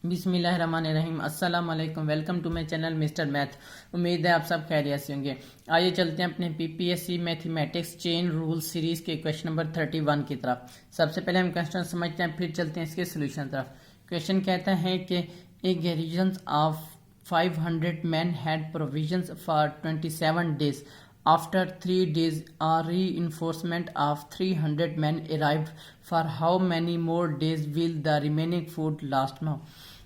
बिस्मिल्लाहिर्रहमानिर्रहीम। अस्सलाम वालेकुम। Welcome to my channel mister math. उम्मीद है आप सब खैरियत से होंगे। आइए चलते हैं अपने PPSC mathematics chain rule series के क्वेश्चन नंबर 31 की तरफ। सबसे पहले हम क्वेश्चन समझते हैं, फिर चलते हैं इसके सोल्यूशन तरफ। क्वेश्चन कहता है कि ए garrison of 500 men had provisions for 27 days. After 3 days, a reinforcement of 300 men arrived. For how many more days will the remaining food last now?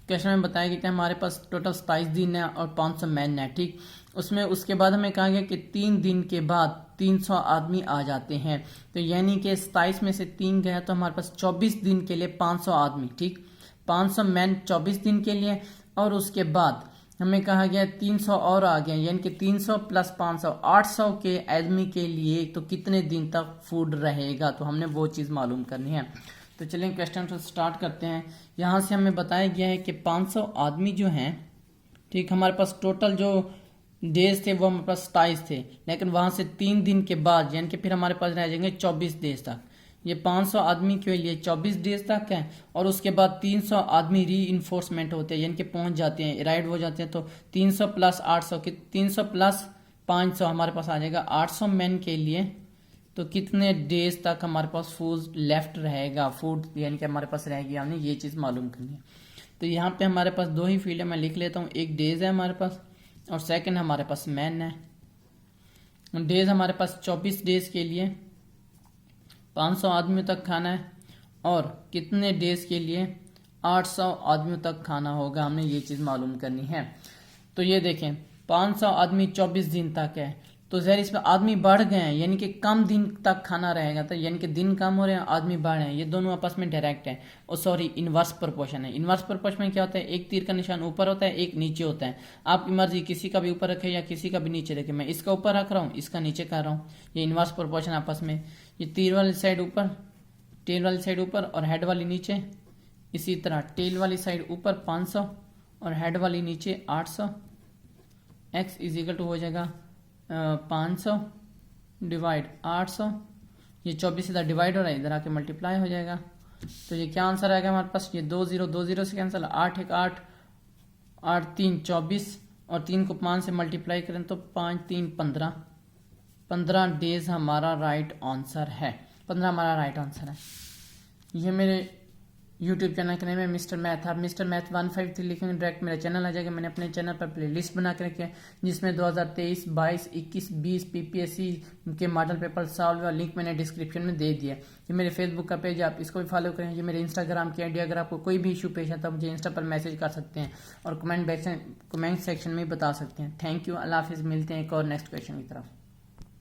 Question में बताया कि हमारे पास टोटल 27 दिन है और 500 मैन है, ठीक। उसमें उसके बाद हमें कहा गया कि 3 दिन के बाद 300 आदमी आ जाते हैं। तो यानी कि 27 में से 3 गया तो हमारे पास 24 दिन के लिए 500 आदमी, ठीक। 500 मैन 24 दिन के लिए, और उसके बाद हमें कहा गया 300 और आ गया, यानी कि 300 प्लस 500 800 के आदमी के लिए तो कितने दिन तक फूड रहेगा, तो हमने वो चीज़ मालूम करनी है। तो चलिए क्वेश्चन को स्टार्ट करते हैं। यहाँ से हमें बताया गया है कि 500 आदमी जो हैं, ठीक, हमारे पास टोटल जो डेज थे वो हमारे पास 27 थे, लेकिन वहाँ से 3 दिन के बाद यानी कि फिर हमारे पास रह जाएंगे 24 डेज तक। ये 500 आदमी के लिए 24 डेज तक है, और उसके बाद 300 आदमी री इन्फोर्समेंट होते हैं, यानी कि पहुंच जाते हैं, राइड हो जाते हैं। तो 300 प्लस 800 की 300 प्लस 500 हमारे पास आ जाएगा 800 मैन के लिए। तो कितने डेज तक हमारे पास फूड लेफ्ट रहेगा, फूड यानी कि हमारे पास रहेगी, हमने ये चीज़ मालूम करनी है। तो यहाँ पे हमारे पास 2 ही फील्ड है, मैं लिख लेता हूँ। एक डेज है हमारे पास और सेकंड हमारे पास मैन है। डेज हमारे पास 24 डेज के लिए 500 आदमियों तक खाना है, और कितने डेज के लिए 800 आदमियों तक खाना होगा, हमने ये चीज़ मालूम करनी है। तो ये देखें 500 आदमी 24 दिन तक है, तो जहर इसमें आदमी बढ़ गए हैं, यानी कि कम दिन तक खाना रहेगा, तो यानी कि दिन कम हो रहे हैं, आदमी बढ़ रहे हैं। ये दोनों आपस में डायरेक्ट है, और सॉरी इनवर्स प्रोपोर्शन है। इनवर्स प्रोपोर्शन में क्या होता है, एक तीर का निशान ऊपर होता है, एक नीचे होता है। आपकी मर्जी, किसी का भी ऊपर रखे या किसी का भी नीचे रखे। मैं इसका ऊपर रख रहा हूँ, इसका नीचे कर रहा हूँ। ये इनवर्स प्रोपोर्शन आपस में, ये तीर वाली साइड ऊपर, टेल वाली साइड ऊपर और हेड वाली नीचे। इसी तरह टेल वाली साइड ऊपर 500 और हेड वाली नीचे 800। एक्स इज इक्वल टू हो जाएगा 500 डिवाइड 800। ये 24 इधर डिवाइड हो रहा है, इधर आके मल्टीप्लाई हो जाएगा। तो ये क्या आंसर आएगा हमारे पास, ये 2 0 से कैंसिल, 8 1 8 8 3 24, और 3 को 5 से मल्टीप्लाई करें तो 5 3 15 15 डेज हमारा राइट आंसर है। 15 हमारा राइट आंसर है। ये मेरे यूट्यूब चैनल का नेम है मिस्टर मैथ। आप मिस्टर मैथ 153 लिखेंगे डायरेक्ट मेरा चैनल आ जाएगा। मैंने अपने चैनल पर प्लेलिस्ट बना के रखी है, जिसमें 2023, 22, 21, 20 पीपीएससी के मॉडल पेपर सॉल्व का लिंक मैंने डिस्क्रिप्शन में दे दिया है। ये मेरे फेसबुक का पेज है, आप इसको भी फॉलो करें। ये मेरे इंस्टाग्राम की आईडी, अगर आपको कोई भी इशू पेश आता है मुझे इंस्टा पर मैसेज कर सकते हैं और कमेंट सेक्शन में बता सकते हैं। थैंक यू, अल्लाह हाफिज़। मिलते हैं एक और नेक्स्ट क्वेश्चन की तरफ।